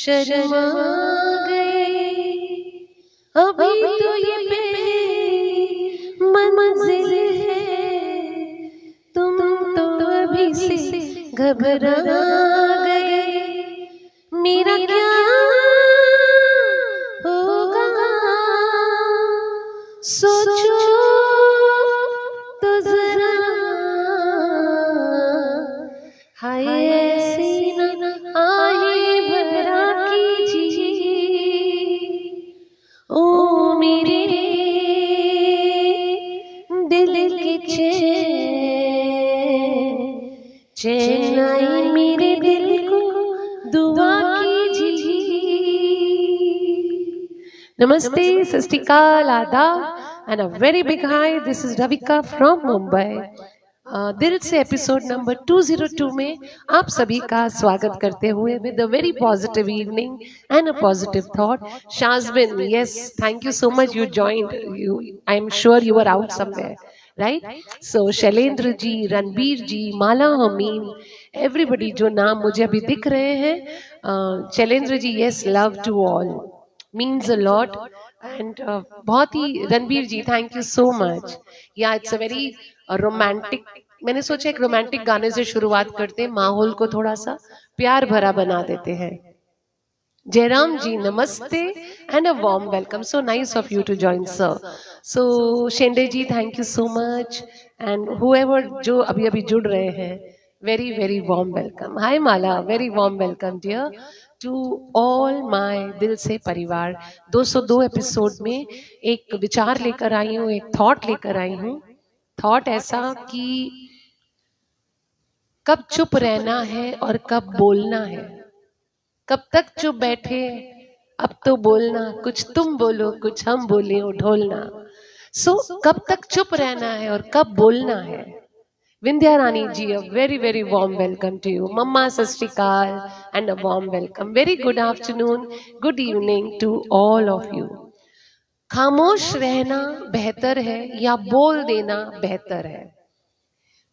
शर्मा गए, अभी तो ये पहली मंजिल है, तुम तो अभी से घबरा गए, मेरा क्या होगा सोचो तो जरा, हाय ऐसी न आहे भरा कीजिए, ओ मेरे दिल के चैन आई मेरे दिल को दुआ कीजिए। नमस्ते, सत श्री अकाल, आदाब and a very big high. This is Ravika from Mumbai. दिल से एपिसोड नंबर 202 में आप सभी का स्वागत करते हुए with a very positive evening and a positive thought. Shazbin, yes, thank you so much, you joined, you, I am sure you are out somewhere, right? So Shailendra ji, Ranbir ji, Mala Hameen, everybody जो नाम मुझे अभी दिख रहे हैं, Shailendra ji, yes, love to all, means a lot. And बहुत ही, Ranbir ji, thank you so much. Yeah it's a very romantic, मैंने सोचा एक रोमांटिक गाने से शुरुआत करते हैं, माहौल को थोड़ा सा प्यार भरा बना देते हैं। जयराम जी, नमस्ते and a warm welcome, so nice of you to join sir. So Shende ji, thank you so much, and whoever जो अभी अभी जुड़ रहे हैं, very very warm welcome. Hi Mala, very warm welcome dear to all my दिल से परिवार। 202 एपिसोड में एक विचार लेकर आई हूँ, एक थॉट लेकर आई हूँ। थॉट ऐसा कि कब चुप रहना है और कब बोलना है, कब तक चुप बैठे, अब तो बोलना, कुछ तुम बोलो कुछ हम बोले, ओ ढोलना। सो कब तक चुप रहना है और कब बोलना है। Vindhya Rani ji, a very very warm welcome to you. मम्मा, सत श्री अकाल and a warm welcome. Very good afternoon, good evening to all of you. खामोश रहना बेहतर है या बोल देना बेहतर है?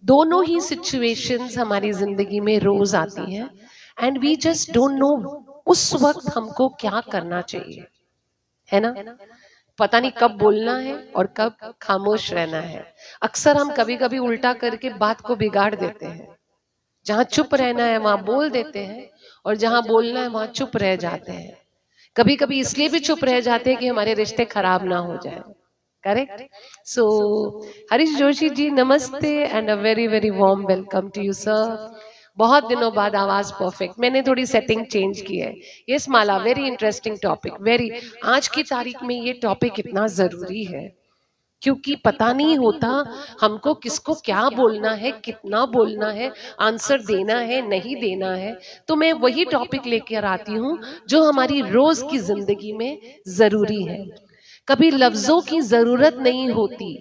दोनों ही सिचुएशंस हमारी जिंदगी में रोज आती हैं and we just don't know उस वक्त हमको क्या करना चाहिए, है ना? पता नहीं कब बोलना है और कब खामोश रहना है। अक्सर हम कभी कभी उल्टा करके बात को बिगाड़ देते हैं। जहां चुप रहना है वहां बोल देते हैं और जहां बोलना है वहां चुप रह जाते हैं। कभी कभी इसलिए भी चुप रह जाते हैं कि हमारे रिश्ते खराब ना हो जाए। करेक्ट? सो हरीश जोशी जी, नमस्ते and a very very warm welcome to you sir. बहुत दिनों बाद आवाज परफेक्ट, मैंने थोड़ी सेटिंग चेंज की है। यस माला, वेरी इंटरेस्टिंग टॉपिक, वेरी, आज की तारीख में ये टॉपिक इतना जरूरी है क्योंकि पता नहीं होता हमको किसको क्या बोलना है, कितना बोलना है, आंसर देना है, नहीं देना है। तो मैं वही टॉपिक लेकर आती हूँ जो हमारी रोज की जिंदगी में जरूरी है। कभी लफ्जों की जरूरत नहीं होती,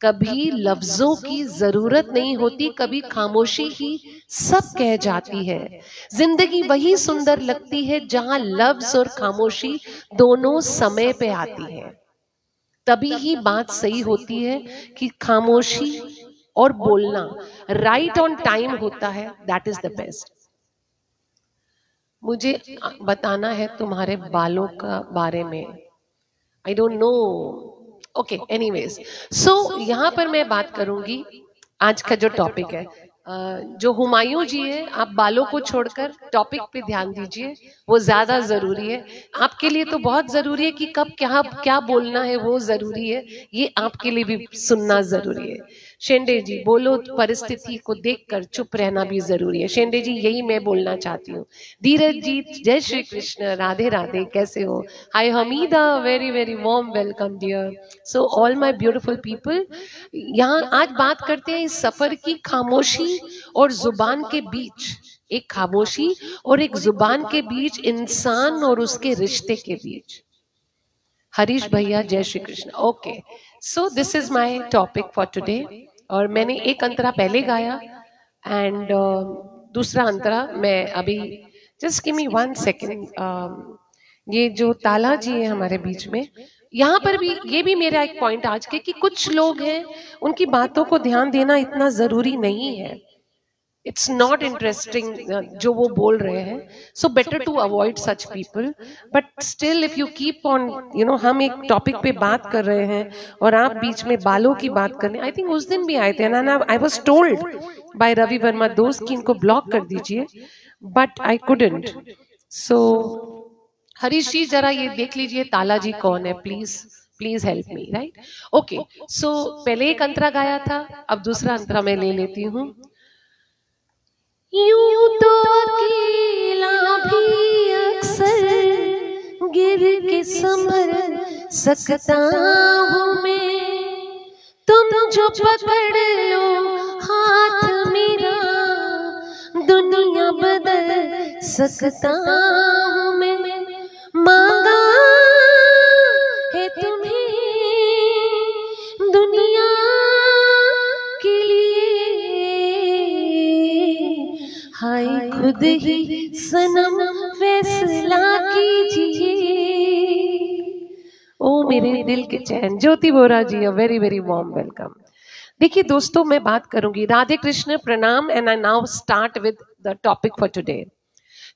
कभी लफ्जों की जरूरत नहीं होती, कभी खामोशी ही सब कह जाती है। जिंदगी वही सुंदर लगती है जहां लफ्ज और खामोशी दोनों समय पे आती है। तभी ही बात सही होती है कि खामोशी और बोलना राइट ऑन टाइम होता है, दैट इज द बेस्ट। मुझे बताना है तुम्हारे बालों का बारे में, I don't know, okay, anyways. So यहाँ पर मैं बात करूंगी आज का जो टॉपिक है, जो हुमायूं जी है, आप बालों को छोड़कर टॉपिक पे ध्यान दीजिए, वो ज्यादा जरूरी है आपके लिए। तो बहुत जरूरी है कि कब क्या क्या बोलना है, वो जरूरी है, ये आपके लिए भी सुनना जरूरी है। शेंडे जी, बोलो, परिस्थिति को देखकर चुप रहना भी जरूरी है। शेंडे जी, यही मैं बोलना चाहती हूँ। धीरज जी, जय श्री कृष्ण, राधे राधे, कैसे हो? Hi Hamida, very very warm welcome dear. So all my beautiful people, यहाँ आज बात करते हैं इस सफर की, खामोशी और जुबान के बीच। एक खामोशी और एक जुबान के बीच, इंसान और उसके रिश्ते के बीच। हरीश भैया, जय Shri Krishna. Okay, so this is my topic for today. और मैंने एक अंतरा पहले गाया एंड दूसरा अंतरा मैं अभी, जस्ट गिव मी 1 सेकेंड। ये जो ताला जी है हमारे बीच में, यहाँ पर भी ये भी मेरा एक पॉइंट आज के, कि कुछ लोग हैं उनकी बातों को ध्यान देना इतना जरूरी नहीं है। इट्स नॉट इंटरेस्टिंग जो वो बोल रहे हैं. So better to avoid such people. But still if you keep on, you know, हम एक टॉपिक पे बात कर रहे हैं और आप बीच में बालों की बात करने, आई थिंक उस दिन भी आए थे ना, I was told by Ravi Verma दोस्त की इनको ब्लॉक कर दीजिए, but I couldn't. So Harish ji जरा ये देख लीजिए ताला जी कौन है, please please help me. Right, okay. So पहले एक अंतरा गाया था, अब दूसरा अंतरा मैं ले लेती हूँ. यूं तो अकेला भी अक्सर गिर के संभल सकता हूँ मैं, तुम जो पकड़ लो हाथ मेरा दुनिया बदल सकता हूँ मैं. मांगा है तुम्हें दुनिया के लिए, हाय खुद ही सनम फैसला कीजिए. ओ मेरे दिल के चैन. Jyoti Bora ji, a very very warm welcome. देखिए दोस्तों, मैं बात करूंगी राधे कृष्ण प्रणाम, and I now start with the topic for today.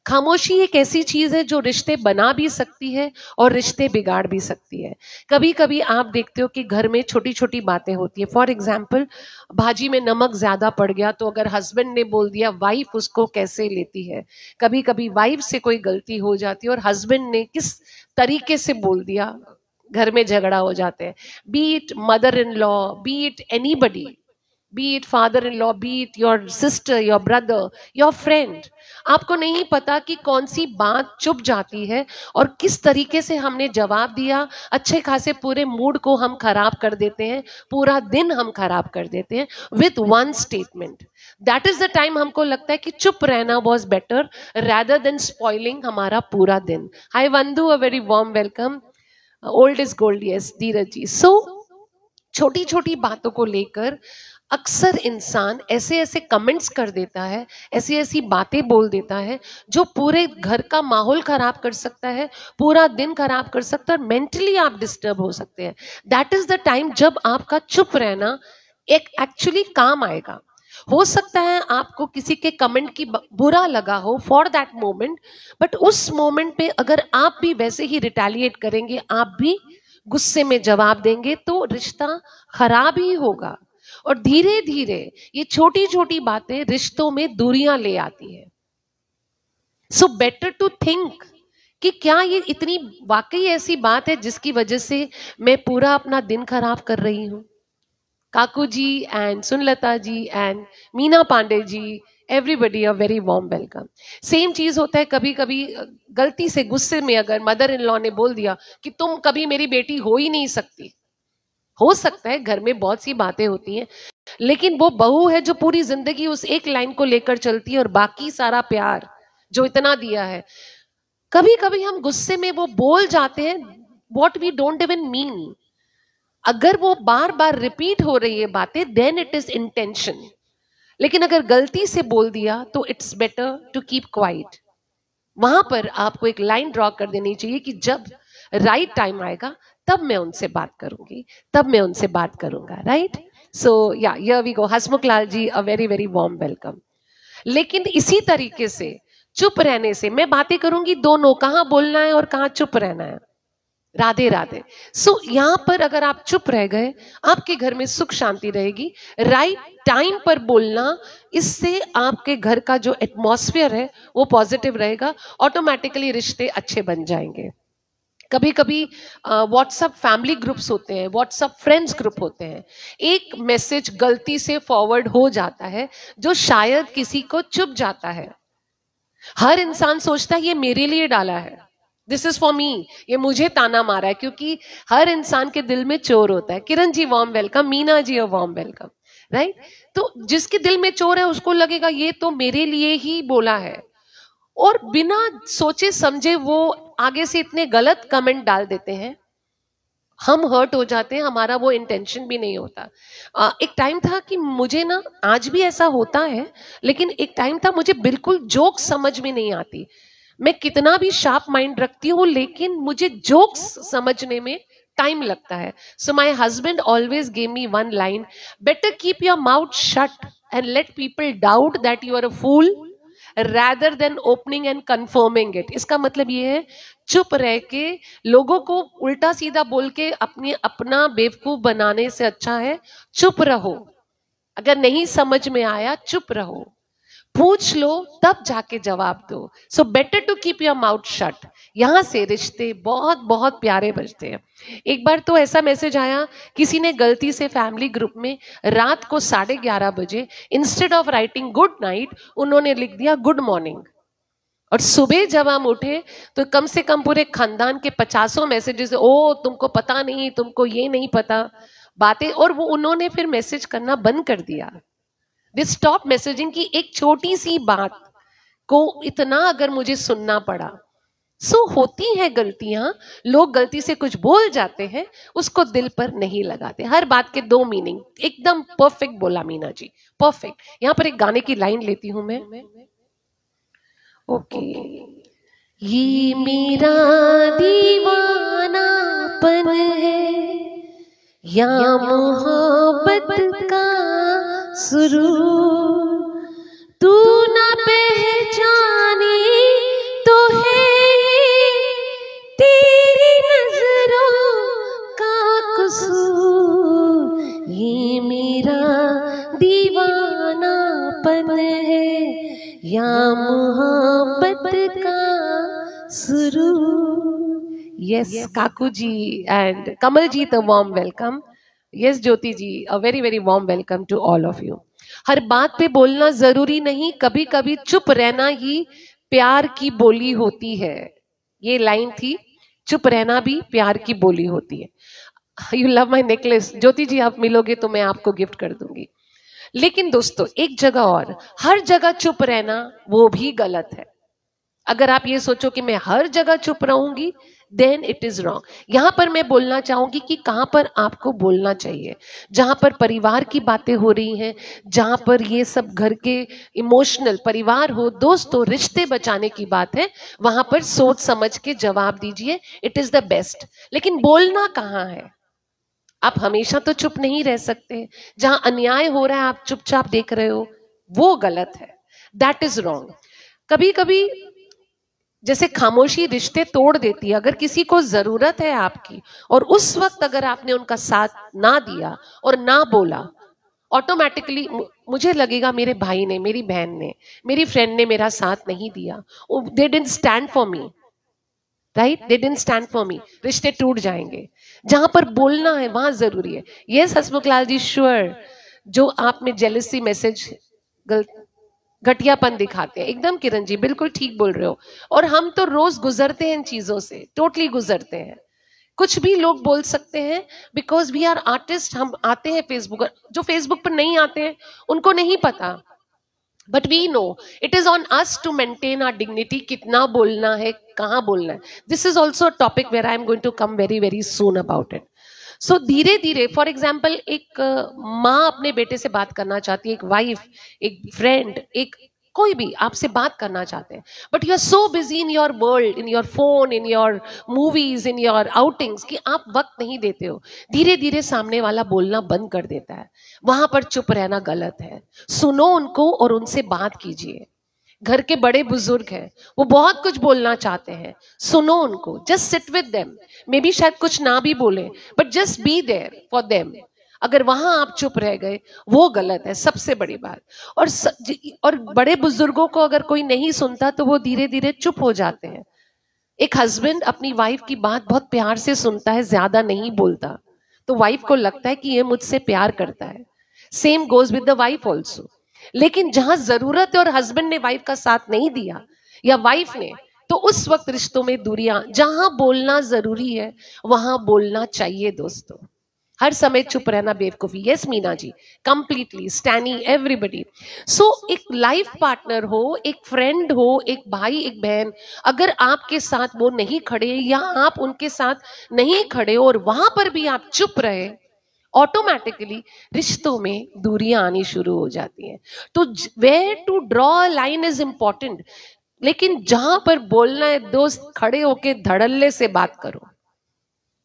खामोशी एक ऐसी चीज है जो रिश्ते बना भी सकती है और रिश्ते बिगाड़ भी सकती है. कभी कभी आप देखते हो कि घर में छोटी छोटी बातें होती है. फॉर एग्जाम्पल, भाजी में नमक ज्यादा पड़ गया तो अगर हस्बैंड ने बोल दिया, वाइफ उसको कैसे लेती है. कभी कभी वाइफ से कोई गलती हो जाती है और हस्बैंड ने किस तरीके से बोल दिया, घर में झगड़ा हो जाते हैं. B it mother in law, B it anybody, be it father-in-law, be it your sister, your brother, your friend. आपको नहीं पता कि कौन सी बात चुप जाती है और किस तरीके से हमने जवाब दिया, अच्छे खासे पूरे मूड को हम खराब कर देते हैं, पूरा दिन हम खराब कर देते हैं with one statement. That is the time हमको लगता है कि चुप रहना was better rather than spoiling हमारा पूरा दिन. Hi Vandu, a very warm welcome. Old is gold, yes, Dheeraj ji. So छोटी छोटी बातों को लेकर अक्सर इंसान ऐसे ऐसे कमेंट्स कर देता है, ऐसी ऐसी बातें बोल देता है जो पूरे घर का माहौल खराब कर सकता है, पूरा दिन खराब कर सकता है, मेंटली आप डिस्टर्ब हो सकते हैं. दैट इज द टाइम जब आपका चुप रहना एक एक्चुअली काम आएगा. हो सकता है आपको किसी के कमेंट की बुरा लगा हो फॉर दैट मोमेंट, बट उस मोमेंट पे अगर आप भी वैसे ही रिटेलिएट करेंगे, आप भी गुस्से में जवाब देंगे, तो रिश्ता खराब ही होगा. और धीरे धीरे ये छोटी छोटी बातें रिश्तों में दूरियां ले आती है. सो बेटर टू थिंक कि क्या ये इतनी वाकई ऐसी बात है जिसकी वजह से मैं पूरा अपना दिन खराब कर रही हूं. Kaku ji and Sunlata ji and Meena Pandey ji, everybody a very warm welcome. Same चीज होता है कभी कभी गलती से गुस्से में अगर मदर इन लॉ ने बोल दिया कि तुम कभी मेरी बेटी हो ही नहीं सकती. हो सकता है घर में बहुत सी बातें होती हैं, लेकिन वो बहू है जो पूरी जिंदगी उस एक लाइन को लेकर चलती है और बाकी सारा प्यार जो इतना दिया है, कभी कभी हम गुस्से में वो बोल जाते हैं what we don't even mean. अगर वो बार बार रिपीट हो रही है बातें, देन इट इज इंटेंशन. लेकिन अगर गलती से बोल दिया तो it's better to keep quiet. वहां पर आपको एक लाइन ड्रॉ कर देनी चाहिए कि जब राइट टाइम आएगा तब मैं उनसे बात करूंगी, तब मैं उनसे बात करूंगा. Right. So yeah here we go. Hasmukh Lal ji, a very very warm welcome. लेकिन इसी तरीके से चुप रहने से मैं बातें करूंगी दोनों, कहां बोलना है और कहां चुप रहना है. राधे राधे. सो यहां पर अगर आप चुप रह गए, आपके घर में सुख शांति रहेगी. राइट टाइम पर बोलना, इससे आपके घर का जो एटमॉस्फेयर है वो पॉजिटिव रहेगा, ऑटोमेटिकली रिश्ते अच्छे बन जाएंगे. कभी कभी व्हाट्सएप फैमिली ग्रुप्स होते हैं, व्हाट्सएप फ्रेंड्स ग्रुप होते हैं, एक मैसेज गलती से फॉरवर्ड हो जाता है जो शायद किसी को चुप जाता है. हर इंसान सोचता है ये मेरे लिए डाला है, दिस इज फॉर मी, ये मुझे ताना मारा है, क्योंकि हर इंसान के दिल में चोर होता है. Kiran ji warm welcome, Meena ji warm welcome. Right. तो जिसके दिल में चोर है उसको लगेगा ये तो मेरे लिए ही बोला है, और बिना सोचे समझे वो आगे से इतने गलत कमेंट डाल देते हैं, हम हर्ट हो जाते हैं, हमारा वो इंटेंशन भी नहीं होता. एक टाइम था कि मुझे ना, आज भी ऐसा होता है, लेकिन एक टाइम था मुझे बिल्कुल जोक समझ में नहीं आती. मैं कितना भी शार्प माइंड रखती हूँ लेकिन मुझे जोक्स समझने में टाइम लगता है. So my husband always gave me one line, better keep your mouth shut and let people doubt that you are a fool rather than opening and confirming it. इसका मतलब ये है चुप रह के लोगों को उल्टा सीधा बोल के अपना बेवकूफ बनाने से अच्छा है चुप रहो। अगर नहीं समझ में आया चुप रहो, पूछ लो तब जाके जवाब दो। So better to keep your mouth shut. यहां से रिश्ते बहुत बहुत प्यारे बजते हैं। एक बार तो ऐसा मैसेज आया, किसी ने गलती से फैमिली ग्रुप में रात को 11:30 बजे instead of writing good night उन्होंने लिख दिया गुड मॉर्निंग। और सुबह जब हम उठे तो कम से कम पूरे खानदान के 50 मैसेजेस, ओ तुमको पता नहीं, तुमको ये नहीं पता बातें। और वो उन्होंने फिर मैसेज करना बंद कर दिया। दे स्टॉप मैसेजिंग की एक छोटी सी बात को इतना अगर मुझे सुनना पड़ा। सो होती हैं गलतियां, लोग गलती से कुछ बोल जाते हैं, उसको दिल पर नहीं लगाते। हर बात के 2 मीनिंग। एकदम परफेक्ट बोला मीना जी, परफेक्ट। यहां पर एक गाने की लाइन लेती हूं मैं। ओके। ये मेरा दीवानापन है या मोहब्बत का सुरूर, तू ना पहचाने तो है तेरी नजरों का कसूर। ये मेरा दीवानापन है या मोहब्बत का सुरूर। Yes, Kaku ji and Kamal ji, a warm welcome. Yes, Jyoti ji, a very very warm welcome to all of you. हर बात पे बोलना जरूरी नहीं, कभी कभी चुप रहना ही प्यार की बोली होती है। ये लाइन थी, चुप रहना भी प्यार की बोली होती है। यू लव माई नेकलेस, ज्योति जी आप मिलोगे तो मैं आपको गिफ्ट कर दूंगी। लेकिन दोस्तों एक जगह और, हर जगह चुप रहना वो भी गलत है। अगर आप ये सोचो कि मैं हर जगह चुप रहूंगी, देन इट इज रॉन्ग। यहां पर मैं बोलना चाहूंगी कि कहां पर आपको बोलना चाहिए। जहां पर परिवार की बातें हो रही हैं, जहां पर ये सब घर के इमोशनल, परिवार हो, दोस्त हो, रिश्ते बचाने की बात है, वहां पर सोच समझ के जवाब दीजिए, इट इज द बेस्ट। लेकिन बोलना कहाँ है? आप हमेशा तो चुप नहीं रह सकते। जहां अन्याय हो रहा है आप चुपचाप देख रहे हो, वो गलत है, दैट इज रॉन्ग। कभी कभी जैसे खामोशी रिश्ते तोड़ देती है। अगर किसी को जरूरत है आपकी और उस वक्त अगर आपने उनका साथ ना दिया और ना बोला, ऑटोमेटिकली मुझे लगेगा मेरे भाई ने, मेरी बहन ने, मेरी फ्रेंड ने मेरा साथ नहीं दिया, they didn't stand for me, right, they didn't stand for me, रिश्ते टूट जाएंगे। जहां पर बोलना है वहां जरूरी है। यस हसमुख लाल जी, श्योर। जो आप में जेलसी मैसेज घटियापन दिखाते हैं, एकदम किरण जी बिल्कुल ठीक बोल रहे हो। और हम तो रोज गुजरते हैं इन चीजों से, टोटली गुजरते हैं। कुछ भी लोग बोल सकते हैं, बिकॉज वी आर आर्टिस्ट। हम आते हैं फेसबुक, जो फेसबुक पर नहीं आते हैं उनको नहीं पता, but we know it is on us to maintain our dignity. कितना बोलना है, कहाँ बोलना है, this is also topic where I am going to come very very soon about it. So धीरे धीरे, फॉर एग्जाम्पल एक माँ अपने बेटे से बात करना चाहती है, एक वाइफ, एक फ्रेंड, एक कोई भी आपसे बात करना चाहते हैं, but you are so busy in your world, in your phone, in your movies, in your outings, कि आप वक्त नहीं देते हो। धीरे धीरे सामने वाला बोलना बंद कर देता है। वहां पर चुप रहना गलत है। सुनो उनको और उनसे बात कीजिए। घर के बड़े बुजुर्ग हैं, वो बहुत कुछ बोलना चाहते हैं, सुनो उनको, just sit with them. Maybe शायद कुछ ना भी बोले, but just be there for them. अगर वहां आप चुप रह गए, वो गलत है, सबसे बड़ी बात। और बड़े बुजुर्गों को अगर कोई नहीं सुनता तो वो धीरे धीरे चुप हो जाते हैं। एक हस्बैंड अपनी वाइफ की बात बहुत प्यार से सुनता है, ज्यादा नहीं बोलता, तो वाइफ को लगता है कि ये मुझसे प्यार करता है। Same goes with the wife also. लेकिन जहां जरूरत है और हस्बैंड ने वाइफ का साथ नहीं दिया या वाइफ ने, तो उस वक्त रिश्तों में दूरियां। जहां बोलना जरूरी है वहां बोलना चाहिए दोस्तों। हर समय चुप रहना बेवकूफी। Yes Meena ji, completely स्टैनी everybody. सो एक लाइफ पार्टनर हो, एक फ्रेंड हो, एक भाई, एक बहन, अगर आपके साथ वो नहीं खड़े या आप उनके साथ नहीं खड़े और वहां पर भी आप चुप रहे, ऑटोमेटिकली रिश्तों में दूरियां आनी शुरू हो जाती हैं। तो where to draw line is important. लेकिन जहां पर बोलना है दोस्त, खड़े होके धड़ल्ले से बात करो।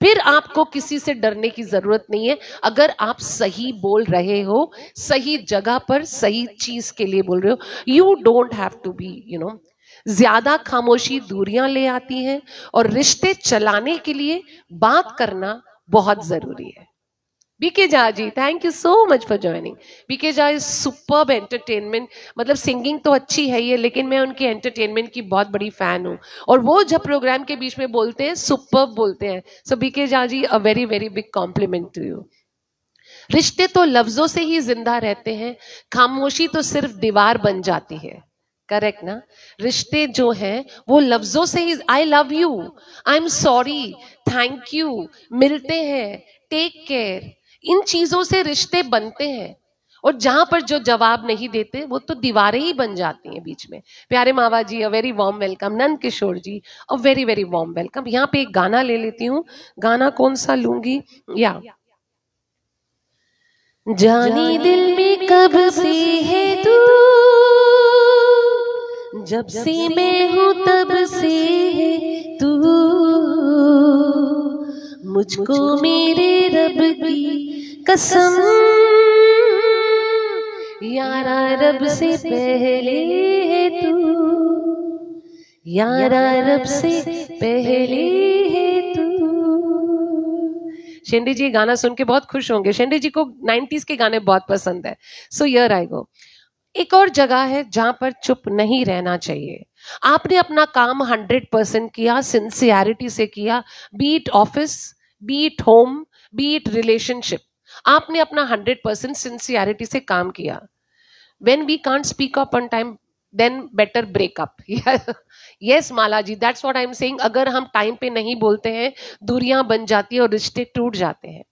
फिर आपको किसी से डरने की जरूरत नहीं है। अगर आप सही बोल रहे हो, सही जगह पर सही चीज के लिए बोल रहे हो, you don't have to be ज्यादा खामोशी दूरियां ले आती है, और रिश्ते चलाने के लिए बात करना बहुत जरूरी है। BK Jha ji, thank you so much for joining. BK Jha is superb entertainment, मतलब सिंगिंग तो अच्छी है ही, लेकिन मैं उनके एंटरटेनमेंट की बहुत बड़ी फैन हूँ, और वो जब प्रोग्राम के बीच में बोलते हैं सुपर्ब बोलते हैं। So BK Jha ji, a very very big compliment to you. रिश्ते तो लफ्जों से ही जिंदा रहते हैं, खामोशी तो सिर्फ दीवार बन जाती है। करेक्ट ना? रिश्ते जो हैं वो लफ्जों से ही, I love you, I am sorry, thank you, मिलते हैं, टेक केयर, इन चीजों से रिश्ते बनते हैं। और जहां पर जो जवाब नहीं देते वो तो दीवारें ही बन जाती हैं बीच में। प्यारे Mava ji, a very warm welcome. Nand Kishore ji, a very very warm welcome. यहाँ पे एक गाना ले लेती हूँ। गाना कौन सा लूंगी? या जानी दिल में कब से है तू, जब से मैं हूं तब से है तू, मुझको मेरे रब की कसम, यारा रब से पहले है तू, यारा रब से पहले है तू। शेंडी जी गाना सुन के बहुत खुश होंगे। शेंडी जी को 90s के गाने बहुत पसंद है। सो हियर आई गो। एक और जगह है जहां पर चुप नहीं रहना चाहिए। आपने अपना काम 100% किया, सिंसियरिटी से किया, be it office, be it home, be it relationship, आपने अपना 100% सिंसियरिटी से काम किया। when we can't speak up on time, then better break up. Yes Mala ji, that's what I'm saying। अगर हम टाइम पे नहीं बोलते हैं, दूरियां बन जाती है और रिश्ते टूट जाते हैं।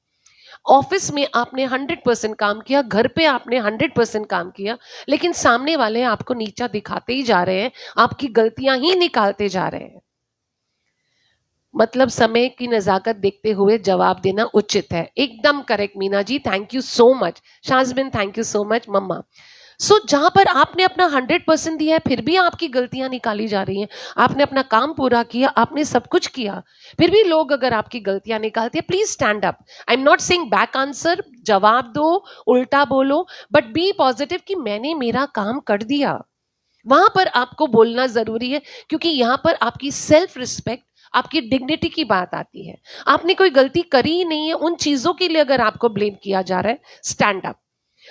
ऑफिस में आपने 100% काम किया, घर पे आपने 100% काम किया, लेकिन सामने वाले आपको नीचा दिखाते ही जा रहे हैं, आपकी गलतियां ही निकालते जा रहे हैं। मतलब समय की नजाकत देखते हुए जवाब देना उचित है। एकदम correct Meena ji, thank you so much. Shajbin, thank you so much मम्मा। सो जहां पर आपने अपना 100% दिया है, फिर भी आपकी गलतियां निकाली जा रही हैं। आपने अपना काम पूरा किया, आपने सब कुछ किया, फिर भी लोग अगर आपकी गलतियां निकालते हैं, please stand up. I am not saying back answer, जवाब दो, उल्टा बोलो, बट बी पॉजिटिव कि मैंने मेरा काम कर दिया। वहां पर आपको बोलना जरूरी है, क्योंकि यहां पर आपकी सेल्फ रिस्पेक्ट, आपकी डिग्निटी की बात आती है। आपने कोई गलती करी ही नहीं है, उन चीजों के लिए अगर आपको ब्लेम किया जा रहा है, स्टैंड अप।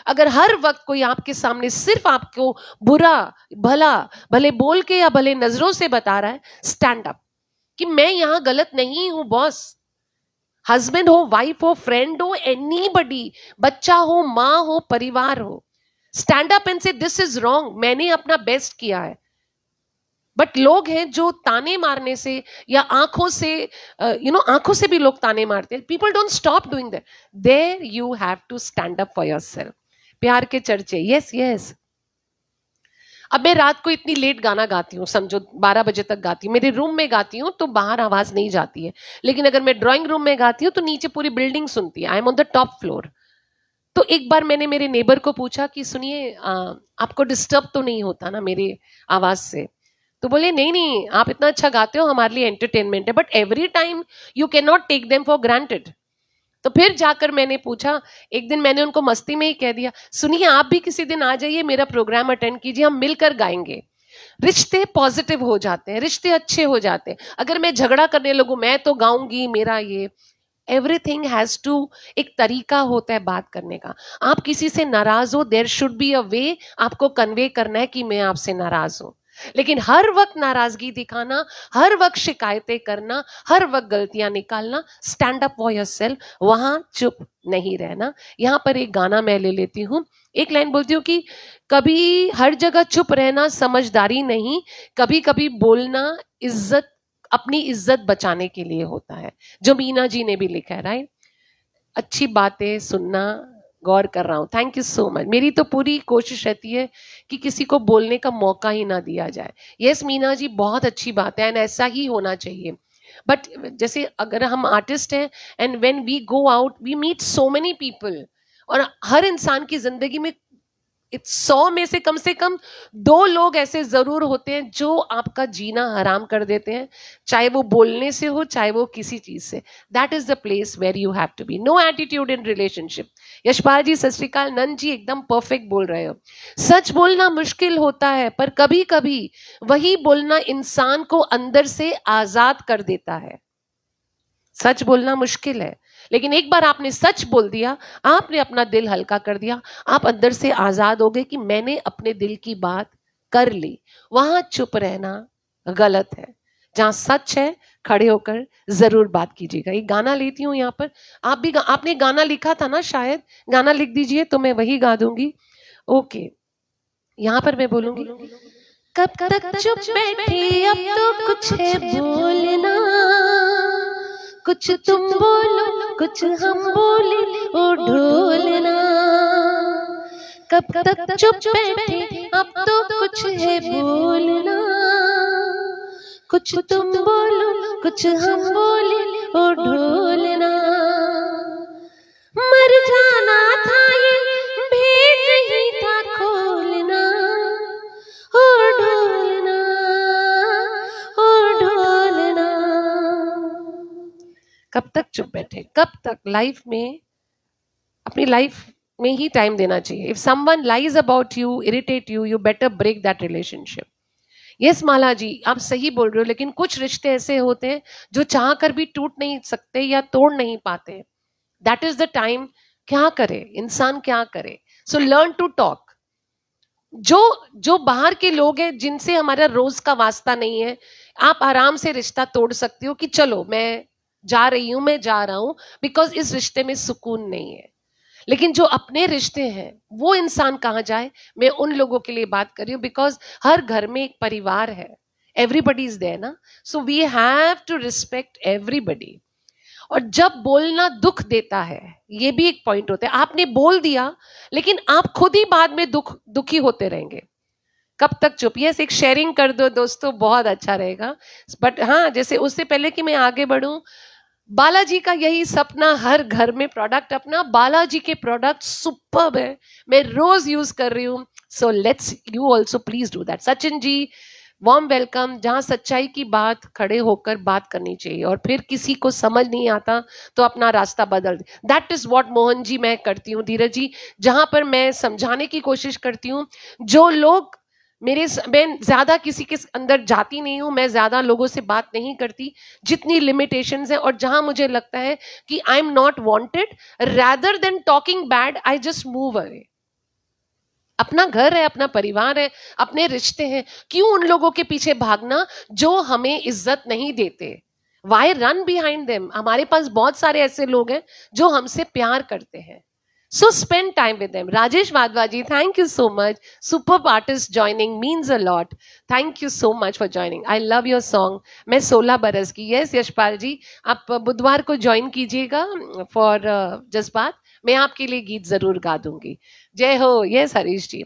अगर हर वक्त कोई आपके सामने सिर्फ आपको बुरा भला, भले बोल के या भले नजरों से बता रहा है, स्टैंड अप कि मैं यहां गलत नहीं हूं बॉस। हस्बैंड हो, वाइफ हो, फ्रेंड हो, एनीबॉडी, बच्चा हो, माँ हो, परिवार हो, स्टैंड अप एंड से दिस इज रॉन्ग, मैंने अपना बेस्ट किया है। बट लोग हैं जो ताने मारने से या आंखों से, आंखों से भी लोग ताने मारते हैं। People don't stop doing that. There you have to stand up for yourself. प्यार के चर्चे, यस यस। अब मैं रात को इतनी लेट गाना गाती हूँ, समझो 12 बजे तक गाती हूँ। मेरे रूम में गाती हूँ तो बाहर आवाज नहीं जाती है, लेकिन अगर मैं ड्राइंग रूम में गाती हूँ तो नीचे पूरी बिल्डिंग सुनती है। I am on the top floor. तो एक बार मैंने मेरे नेबर को पूछा कि सुनिए, आपको डिस्टर्ब तो नहीं होता ना मेरी आवाज से? तो बोले नहीं नहीं, आप इतना अच्छा गाते हो, हमारे लिए एंटरटेनमेंट है, but every time you can not take them for granted. तो फिर जाकर मैंने पूछा, एक दिन मैंने उनको मस्ती में ही कह दिया, सुनिए आप भी किसी दिन आ जाइए, मेरा प्रोग्राम अटेंड कीजिए, हम मिलकर गाएंगे। रिश्ते पॉजिटिव हो जाते हैं, रिश्ते अच्छे हो जाते हैं। अगर मैं झगड़ा करने लगूं, मैं तो गाऊंगी, मेरा ये, एवरीथिंग हैज टू, एक तरीका होता है बात करने का। आप किसी से नाराज हो, देयर शुड बी अ वे आपको कन्वे करना है कि मैं आपसे नाराज हूं। लेकिन हर वक्त नाराजगी दिखाना, हर वक्त शिकायतें करना, हर वक्त गलतियां निकालना, स्टैंड अप फॉर योरसेल्फ, वहां चुप नहीं रहना। यहां पर एक गाना मैं ले लेती हूँ, एक लाइन बोलती हूँ कि कभी हर जगह चुप रहना समझदारी नहीं, कभी कभी बोलना इज्जत, अपनी इज्जत बचाने के लिए होता है, जो मीना जी ने भी लिखा है, राइट। अच्छी बातें सुनना, गौर कर रहा हूं, थैंक यू सो मच। मेरी तो पूरी कोशिश रहती है कि किसी को बोलने का मौका ही ना दिया जाए। यस मीना जी, बहुत अच्छी बात है, एंड ऐसा ही होना चाहिए। बट जैसे अगर हम आर्टिस्ट हैं, and when we go out we meet so many people, और हर इंसान की जिंदगी में 100 में से कम 2 लोग ऐसे जरूर होते हैं जो आपका जीना हराम कर देते हैं, चाहे वो बोलने से हो चाहे वो किसी चीज से. That is the place where you have to be. No attitude in relationship. Yashpal ji सत श्री अकाल. नंद जी एकदम परफेक्ट बोल रहे हो. सच बोलना मुश्किल होता है, पर कभी कभी वही बोलना इंसान को अंदर से आजाद कर देता है. सच बोलना मुश्किल है, लेकिन एक बार आपने सच बोल दिया, आपने अपना दिल हल्का कर दिया, आप अंदर से आजाद हो गए कि मैंने अपने दिल की बात कर ली. वहां चुप रहना गलत है. जहां सच है खड़े होकर जरूर बात कीजिएगा. एक गाना लेती हूँ यहाँ पर. आप भी आपने गाना लिखा था ना, शायद गाना लिख दीजिए तो मैं वही गा दूंगी. ओके, यहाँ पर मैं बोलूंगी. कब तक चुप बैठे, अब तो कुछ है बोलना, कुछ तुम बोलो कुछ हम बोले, ओ ढोलना. कब तक चुप बैठे, अब तो कुछ है बोलना, कुछ तुम बोलो कुछ हम बोले, ओ ढोलना. मर जाना था ये भेद ही था खोलना, ओ ढोलना, ओ ढोलना. कब तक चुप बैठे, कब तक. लाइफ में, अपनी लाइफ में ही टाइम देना चाहिए. If someone lies about you, irritate you, you better break that relationship. Yes Mala ji, आप सही बोल रहे हो, लेकिन कुछ रिश्ते ऐसे होते हैं जो चाह कर भी टूट नहीं सकते या तोड़ नहीं पाते. That is the time. क्या करे इंसान, क्या करे. So learn to talk. जो जो बाहर के लोग हैं जिनसे हमारा रोज का वास्ता नहीं है, आप आराम से रिश्ता तोड़ सकते हो कि चलो मैं जा रही हूं, मैं जा रहा हूं, बिकॉज इस रिश्ते में सुकून नहीं है. लेकिन जो अपने रिश्ते हैं वो इंसान कहाँ जाए. मैं उन लोगों के लिए बात कर रही हूँ, बिकॉज हर घर में एक परिवार है. एवरीबडी इज देयर ना. So we have to respect everybody. और जब बोलना दुख देता है, ये भी एक पॉइंट होता है. आपने बोल दिया लेकिन आप खुद ही बाद में दुखी होते रहेंगे. कब तक चुप. यस, एक शेयरिंग कर दो दोस्तों, बहुत अच्छा रहेगा. बट हाँ, जैसे उससे पहले कि मैं आगे बढ़ूं, बालाजी का यही सपना, हर घर में प्रोडक्ट अपना. बालाजी के प्रोडक्ट सुपर्ब है, मैं रोज यूज कर रही हूँ. So let's you also please do that. Sachin ji warm welcome. जहां सच्चाई की बात खड़े होकर बात करनी चाहिए, और फिर किसी को समझ नहीं आता तो अपना रास्ता बदल. That is what Mohan ji मैं करती हूँ. धीरज जी, जहां पर मैं समझाने की कोशिश करती हूँ, जो लोग मैं ज्यादा किसी के अंदर जाती नहीं हूं, मैं ज्यादा लोगों से बात नहीं करती. जितनी लिमिटेशंस है, और जहां मुझे लगता है कि I am not wanted, rather than talking bad, I just move away. अपना घर है, अपना परिवार है, अपने रिश्ते हैं, क्यों उन लोगों के पीछे भागना जो हमें इज्जत नहीं देते. Why run behind them. हमारे पास बहुत सारे ऐसे लोग हैं जो हमसे प्यार करते हैं. So spend time with them. Rajesh Madhwaji, thank you so much. Superb artist joining means a lot. Thank you so much for joining. I love your song. मैं 16 बरस की. Yes, यशपाल जी, आप बुधवार को ज्वाइन कीजिएगा फॉर जज्बात. मैं आपके लिए गीत जरूर गा दूंगी. जय हो. यस हरीश जी.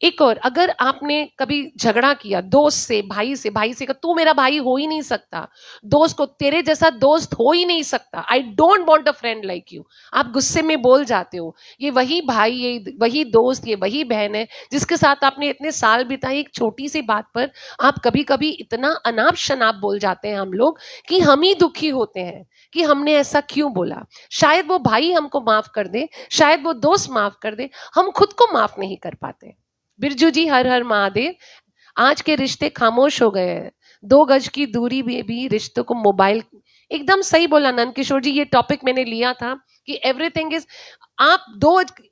एक और, अगर आपने कभी झगड़ा किया दोस्त से, भाई से तू मेरा भाई हो ही नहीं सकता, दोस्त को तेरे जैसा दोस्त हो ही नहीं सकता, I don't want a friend like you, आप गुस्से में बोल जाते हो. ये वही भाई, ये वही दोस्त, ये वही बहन है जिसके साथ आपने इतने साल बिताए. एक छोटी सी बात पर आप कभी कभी इतना अनाप शनाप बोल जाते हैं हम लोग कि हम ही दुखी होते हैं कि हमने ऐसा क्यों बोला. शायद वो भाई हमको माफ कर दे, शायद वो दोस्त माफ कर दे, हम खुद को माफ नहीं कर पाते. बिरजू जी हर हर महादेव. आज के रिश्ते खामोश हो गए हैं. 2 गज की दूरी में भी रिश्तों को मोबाइल. एकदम सही बोला नंद किशोर जी. ये टॉपिक मैंने लिया था कि एवरीथिंग इज, आप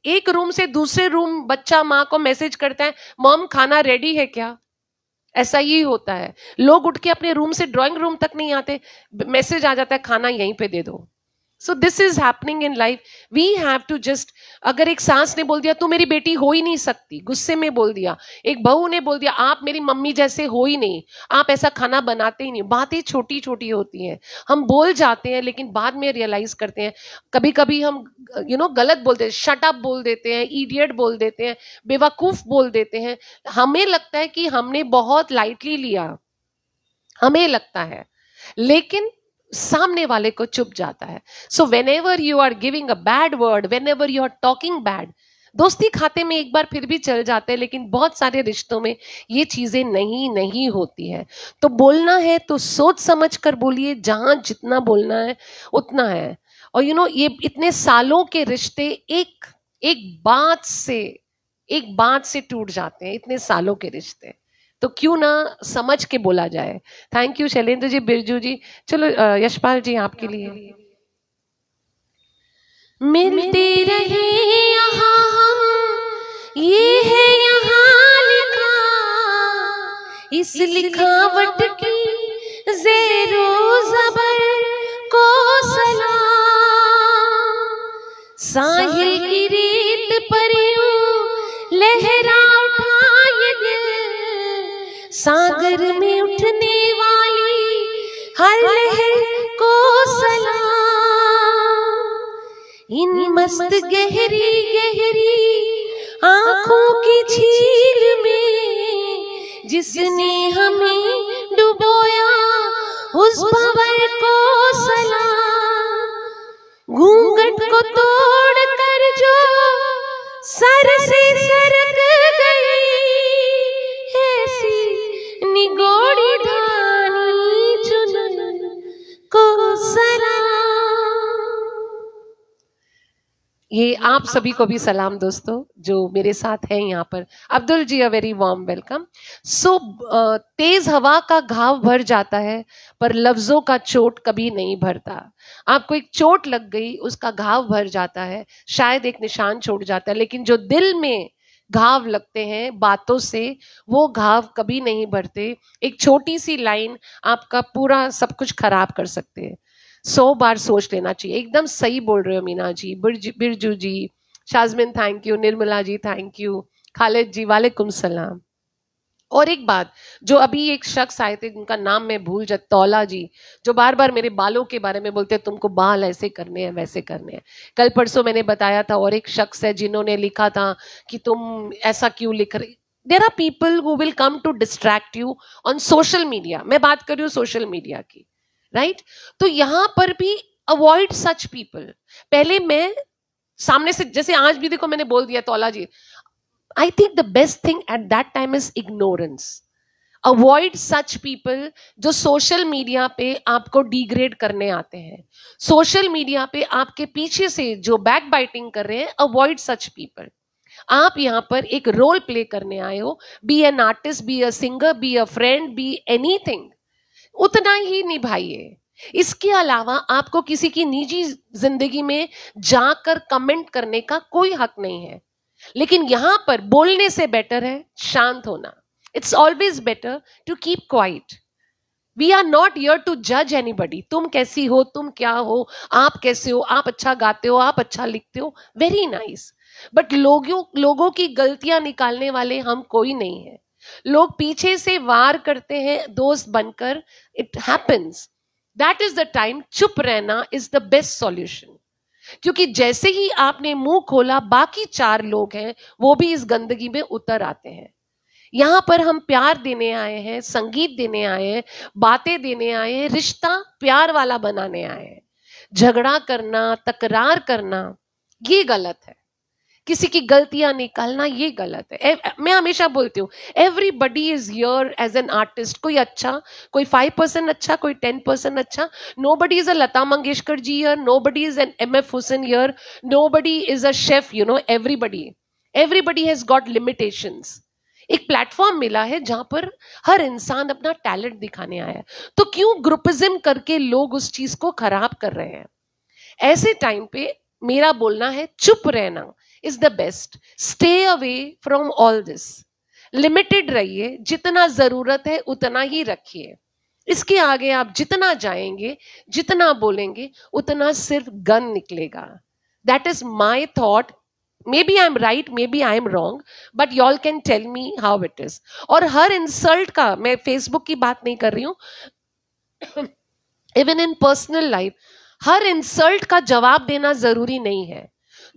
एक रूम से दूसरे रूम बच्चा माँ को मैसेज करता है, मॉम खाना रेडी है क्या. ऐसा ही होता है. लोग उठ के अपने रूम से ड्राइंग रूम तक नहीं आते, मैसेज आ जाता है खाना यहीं पे दे दो. So this is happening in life. We have to just, अगर एक सास ने बोल दिया तू मेरी बेटी हो ही नहीं सकती, गुस्से में बोल दिया. एक बहू ने बोल दिया आप मेरी मम्मी जैसे हो ही नहीं, आप ऐसा खाना बनाते ही नहीं. बातें छोटी छोटी होती हैं, हम बोल जाते हैं लेकिन बाद में रियलाइज करते हैं. कभी कभी हम गलत बोलते हैं, शट अप बोल देते हैं, इडियट बोल देते हैं, बेवकूफ बोल देते हैं. हमें लगता है कि हमने बहुत लाइटली लिया, हमें लगता है, लेकिन सामने वाले को चुप जाता है. So whenever you are giving a bad word, whenever you are talking bad, दोस्ती खाते में एक बार फिर भी चल जाते हैं, लेकिन बहुत सारे रिश्तों में ये चीजें नहीं होती है। तो बोलना है तो सोच समझ कर बोलिए, जहां जितना बोलना है उतना है। और ये इतने सालों के रिश्ते एक एक बात से टूट जाते हैं, इतने सालों के रिश्ते। तो क्यों ना समझ के बोला जाए। थैंक यू शैलेंद्र जी, बिरजू जी। चलो यशपाल जी आपके लिए। मिलते रहे यहाँ हम, ये है यहाँ लिखा, इस लिखावट की ज़ेरो ज़बर को सलाम। साहिल की रेत पर यूं लहरा उठा ये दिल, सागर में उठने वाली हर लहर को सलाम। इन मस्त गहरी गहरी आंखों की झील में जिसने हमें डुबोया, उस भंवर को सलाम। घूंघट को तोड़ कर जो सर से सरक गई, ऐसी निगोड़ी ढानी चुनन को सलाम। ये आप सभी को भी सलाम दोस्तों जो मेरे साथ हैं यहाँ पर। अब्दुल जी, अ वेरी वार्म वेलकम। सो तेज हवा का घाव भर जाता है, पर लफ्जों का चोट कभी नहीं भरता। आपको एक चोट लग गई, उसका घाव भर जाता है, शायद एक निशान छोड़ जाता है, लेकिन जो दिल में घाव लगते हैं बातों से, वो घाव कभी नहीं भरते। एक छोटी सी लाइन आपका पूरा सब कुछ खराब कर सकते हैं। 100 बार सोच लेना चाहिए। एकदम सही बोल रहे हो Meena ji, Birju ji, Shazmin thank you, Nirmala ji thank you, Khalid ji वालेकुम सलाम। और एक बात, जो अभी एक शख्स आए थे जिनका नाम मैं भूल जा, तौला जी, जो बार बार मेरे बालों के बारे में बोलते हैं तुमको बाल ऐसे करने हैं वैसे करने हैं। कल परसों मैंने बताया था, और एक शख्स है जिन्होंने लिखा था कि तुम ऐसा क्यों लिख रहे। There are people who will come to distract you on social media. मैं बात कर रही हूँ सोशल मीडिया की, राइट? तो यहां पर भी अवॉइड सच पीपल। पहले मैं सामने से, जैसे आज भी देखो मैंने बोल दिया Taula ji, I think the best thing at that time is ignorance. Avoid such people जो सोशल मीडिया पे आपको डिग्रेड करने आते हैं, सोशल मीडिया पे आपके पीछे से जो बैक बाइटिंग कर रहे हैं, अवॉइड सच पीपल। आप यहाँ पर एक रोल प्ले करने आए हो, be an artist, be a singer, be a friend, be anything, उतना ही निभाइए। इसके अलावा आपको किसी की निजी जिंदगी में जाकर कमेंट करने का कोई हक नहीं है। लेकिन यहां पर बोलने से बेटर है शांत होना। It's always better to keep quiet. We are not here to जज एनीबडी। तुम कैसी हो, तुम क्या हो, आप कैसे हो, आप अच्छा गाते हो, आप अच्छा लिखते हो, वेरी नाइस। बट लोगों की गलतियां निकालने वाले हम कोई नहीं है। लोग पीछे से वार करते हैं दोस्त बनकर, it happens. That is the time चुप रहना इज द बेस्ट सॉल्यूशन। क्योंकि जैसे ही आपने मुंह खोला, बाकी 4 लोग हैं वो भी इस गंदगी में उतर आते हैं। यहां पर हम प्यार देने आए हैं, संगीत देने आए हैं, बातें देने आए हैं, रिश्ता प्यार वाला बनाने आए हैं। झगड़ा करना, तकरार करना, ये गलत है। किसी की गलतियां निकालना ये गलत है। मैं हमेशा बोलती हूँ everybody is here as an artist. कोई अच्छा, कोई 5% अच्छा, कोई 10% अच्छा। Nobody is a Lata Mangeshkar ji here, nobody is an MF Hussain here, nobody is a chef, everybody has got limitations. एक प्लेटफॉर्म मिला है जहां पर हर इंसान अपना टैलेंट दिखाने आया है। तो क्यों ग्रुपिज्म करके लोग उस चीज को खराब कर रहे हैं? ऐसे टाइम पे मेरा बोलना है चुप रहना is the best. Stay away from all this. Limited रहिए, जितना जरूरत है उतना ही रखिए। इसके आगे आप जितना जाएंगे, जितना बोलेंगे, उतना सिर्फ गन निकलेगा। That is my thought. Maybe I am right, maybe I am wrong, but y'all can tell me how it is. और हर इंसल्ट का, मैं फेसबुक की बात नहीं कर रही हूं, even in personal life, her insult का जवाब देना जरूरी नहीं है।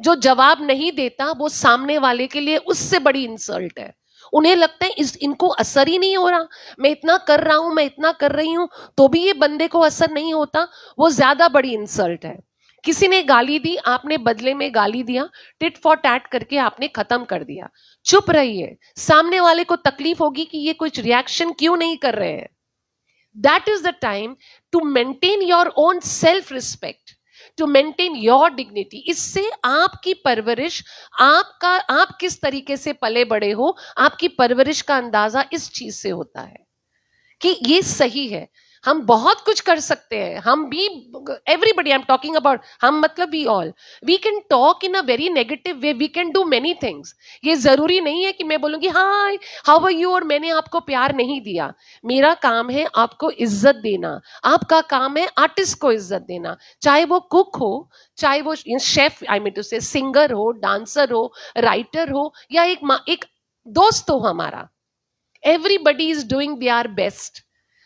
जो जवाब नहीं देता वो सामने वाले के लिए उससे बड़ी इंसल्ट है। उन्हें लगता है इनको असर ही नहीं हो रहा, मैं इतना कर रहा हूं, मैं इतना कर रही हूं, तो भी ये बंदे को असर नहीं होता, वो ज्यादा बड़ी इंसल्ट है। किसी ने गाली दी, आपने बदले में गाली दिया, टिट फॉर टैट करके आपने खत्म कर दिया। चुप रहिए, सामने वाले को तकलीफ होगी कि ये कुछ रिएक्शन क्यों नहीं कर रहे हैं। That is the time to maintain your own self respect, to maintain your dignity. इससे आपकी परवरिश, आप किस तरीके से पले बड़े हो, आपकी परवरिश का अंदाजा इस चीज से होता है कि ये सही है। हम बहुत कुछ कर सकते हैं, हम भी, everybody, I am talking about, हम मतलब we all, we can talk in a very negative way, we can do many things. ये जरूरी नहीं है कि मैं बोलूंगी हाय हाउ आर यू और मैंने आपको प्यार नहीं दिया। मेरा काम है आपको इज्जत देना, आपका काम है आर्टिस्ट को इज्जत देना, चाहे वो कुक हो, चाहे वो शेफ, आई मीन टू से सिंगर हो, डांसर हो, राइटर हो, या एक दोस्त हो हमारा। Everybody is doing their best,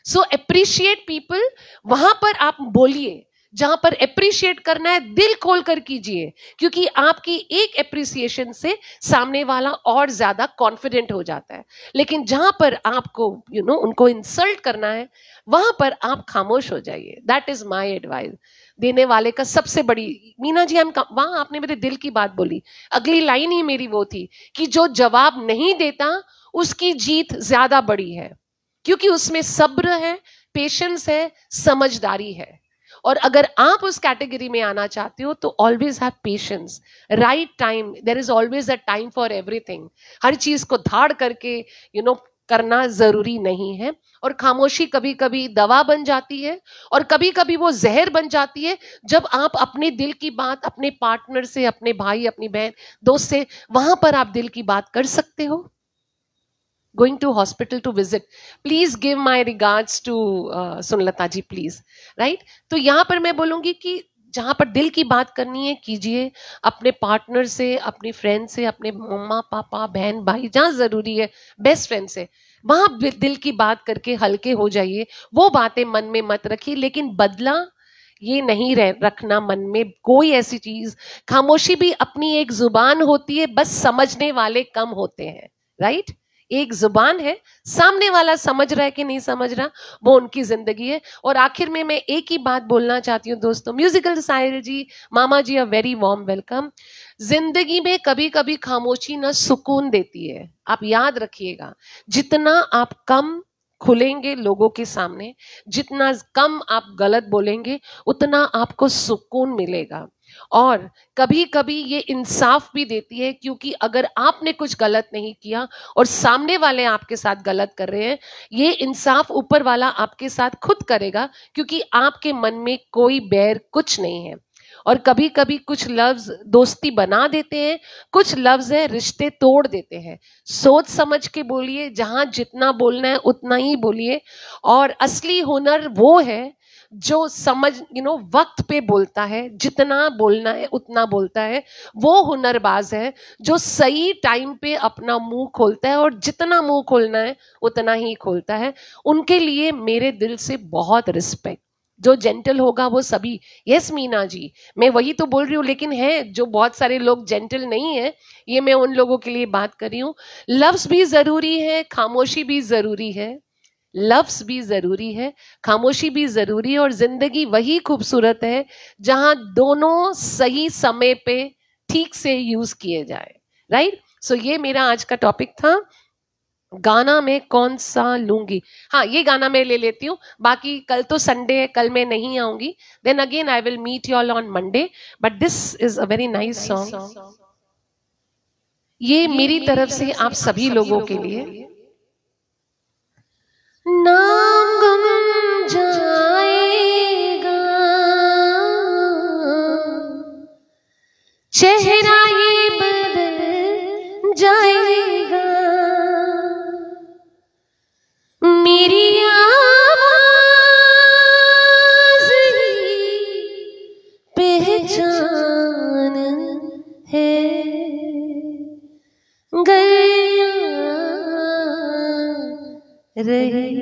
so appreciate people. वहां पर आप बोलिए, जहां पर अप्रिशिएट करना है दिल खोल कर कीजिए, क्योंकि आपकी एक अप्रिसिएशन से सामने वाला और ज्यादा कॉन्फिडेंट हो जाता है। लेकिन जहां पर आपको उनको इंसल्ट करना है, वहां पर आप खामोश हो जाइए। दैट इज माय एडवाइस देने वाले का सबसे बड़ी। मीना जी, वहां आपने मेरे दिल की बात बोली। अगली लाइन ही मेरी वो थी कि जो जवाब नहीं देता उसकी जीत ज्यादा बड़ी है, क्योंकि उसमें सब्र है, पेशेंस है, समझदारी है। और अगर आप उस कैटेगरी में आना चाहते हो तो always have patience, right time, there is always a time for everything. हर चीज को धाड़ करके करना जरूरी नहीं है। और खामोशी कभी कभी दवा बन जाती है, और कभी कभी वो जहर बन जाती है, जब आप अपने दिल की बात अपने पार्टनर से, अपने भाई, अपनी बहन, दोस्त से, वहां पर आप दिल की बात कर सकते हो। Going to hospital to visit, please give my regards to Sunlata ji, please, right. तो यहां पर मैं बोलूंगी कि जहां पर दिल की बात करनी है कीजिए, अपने पार्टनर से, अपनी फ्रेंड से, अपने मम्मा पापा बहन भाई, जहां जरूरी है बेस्ट फ्रेंड से, वहां दिल की बात करके हल्के हो जाइए। वो बातें मन में मत रखिए, लेकिन बदला ये नहीं रखना मन में कोई ऐसी चीज। खामोशी भी अपनी एक जुबान होती है, बस समझने वाले कम होते हैं, राइट। एक जुबान है, सामने वाला समझ रहा है कि नहीं समझ रहा, वो उनकी जिंदगी है। और आखिर में मैं एक ही बात बोलना चाहती हूँ दोस्तों, म्यूजिकल साहिल जी, मामा जी, अ वेरी वार्म वेलकम। जिंदगी में कभी कभी खामोशी ना सुकून देती है, आप याद रखिएगा। जितना आप कम खुलेंगे लोगों के सामने, जितना कम आप गलत बोलेंगे, उतना आपको सुकून मिलेगा। और कभी कभी ये इंसाफ भी देती है, क्योंकि अगर आपने कुछ गलत नहीं किया और सामने वाले आपके साथ गलत कर रहे हैं, ये इंसाफ ऊपर वाला आपके साथ खुद करेगा, क्योंकि आपके मन में कोई बैर कुछ नहीं है। और कभी कभी कुछ लफ्ज दोस्ती बना देते हैं, कुछ लफ्ज है रिश्ते तोड़ देते हैं। सोच समझ के बोलिए, जहां जितना बोलना है उतना ही बोलिए। और असली हुनर वो है जो समझ वक्त पे बोलता है, जितना बोलना है उतना बोलता है। वो हुनरबाज है जो सही टाइम पे अपना मुंह खोलता है, और जितना मुंह खोलना है उतना ही खोलता है। उनके लिए मेरे दिल से बहुत रिस्पेक्ट। जो जेंटल होगा वो सभी, यस मीना जी, मैं वही तो बोल रही हूँ। लेकिन है जो बहुत सारे लोग जेंटल नहीं है, ये मैं उन लोगों के लिए बात कर रही हूँ। लफ्ज भी जरूरी है, खामोशी भी जरूरी है। लफ्ज भी जरूरी है, खामोशी भी जरूरी है। और जिंदगी वही खूबसूरत है जहां दोनों सही समय पे ठीक से यूज किए जाए, राइट। सो ये मेरा आज का टॉपिक था। गाना में कौन सा लूंगी, हाँ ये गाना मैं ले लेती हूँ। बाकी कल तो संडे है, कल मैं नहीं आऊंगी। Then again I will meet you all on Monday, but this is a very nice song. ये मेरी तरफ से आप सभी लोगों के लिए। नाम गुम जाएगा, चेहरा ये बदल जाएगा, मेरी आवाज ही पहचान है, गया रही।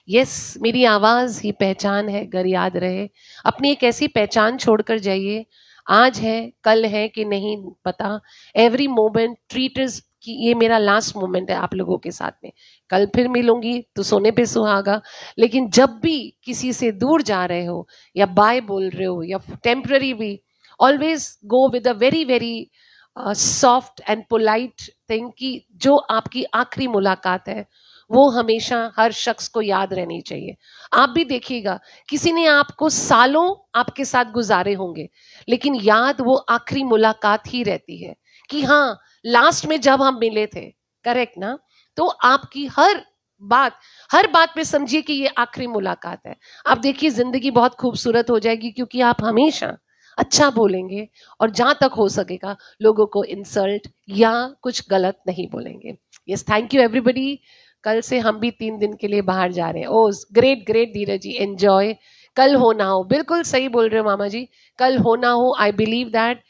यस, मेरी आवाज ही पहचान है, घर याद रहे। अपनी एक ऐसी पहचान छोड़कर जाइए। आज है, कल है कि नहीं पता। एवरी मोमेंट ट्रीट कि ये मेरा लास्ट मोमेंट है आप लोगों के साथ में, कल फिर मिलूंगी तो सोने पे सुहागा। लेकिन जब भी किसी से दूर जा रहे हो या बाय बोल रहे हो या टेम्पररी भी, always go with a very very soft and polite thing कि जो आपकी आखिरी मुलाकात है वो हमेशा हर शख्स को याद रहनी चाहिए। आप भी देखिएगा किसी ने आपको सालों आपके साथ गुजारे होंगे, लेकिन याद वो आखिरी मुलाकात ही रहती है कि हाँ लास्ट में जब हम मिले थे, करेक्ट ना। तो आपकी हर बात पे समझिए कि ये आखिरी मुलाकात है। आप देखिए जिंदगी बहुत खूबसूरत हो जाएगी, क्योंकि आप हमेशा अच्छा बोलेंगे और जहां तक हो सकेगा लोगों को इंसल्ट या कुछ गलत नहीं बोलेंगे। Yes, thank you everybody. कल से हम भी 3 दिन के लिए बाहर जा रहे हैं। ओ ग्रेट ग्रेट धीरज जी, एंजॉय। कल हो ना हो, बिल्कुल सही बोल रहे हो मामा जी, कल हो ना हो, आई बिलीव दैट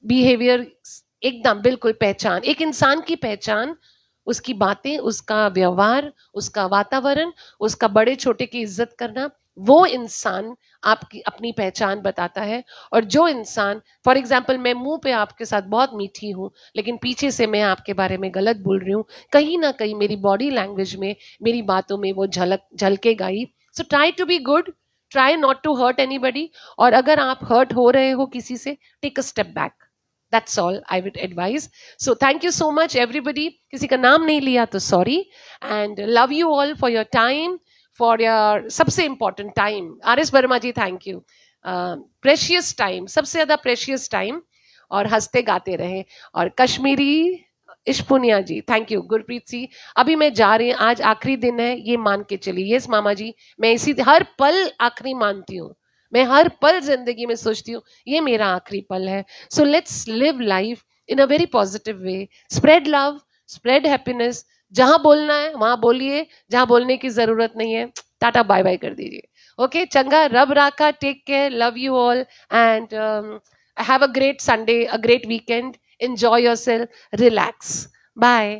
बिहेवियर एकदम बिल्कुल पहचान, एक इंसान की पहचान उसकी बातें, उसका व्यवहार, उसका वातावरण, उसका बड़े छोटे की इज्जत करना, वो इंसान आपकी अपनी पहचान बताता है। और जो इंसान, फॉर एग्जाम्पल मैं मुंह पे आपके साथ बहुत मीठी हूँ लेकिन पीछे से मैं आपके बारे में गलत बोल रही हूँ, कहीं ना कहीं मेरी बॉडी लैंग्वेज में, मेरी बातों में वो झलकेगा ही। So try to be good, try not to hurt anybody. और अगर आप हर्ट हो रहे हो किसी से, take a step back. That's all I would advise. So thank you so much everybody. किसी का नाम नहीं लिया तो sorry, and love you all for your time, for your सबसे important time. RS Verma ji thank you. Precious time, सबसे ज़्यादा precious time, और हंसते गाते रहे। और कश्मीरी इश्पुनिया जी थैंक यू। गुरप्रीत सिंह, अभी मैं जा रही हूँ, आज आखिरी दिन है ये मान के चलिए। यस मामा जी, मैं इसी हर पल आखिरी मानती हूँ, मैं हर पल जिंदगी में सोचती हूँ ये मेरा आखिरी पल है। So let's live life in a very positive way, spread love, spread happiness. जहां बोलना है वहां बोलिए, जहां बोलने की जरूरत नहीं है टाटा बाय बाय कर दीजिए। ओके, चंगा, रब राखा, take care, love you all, and have a great Sunday, a great weekend, enjoy yourself, relax, bye.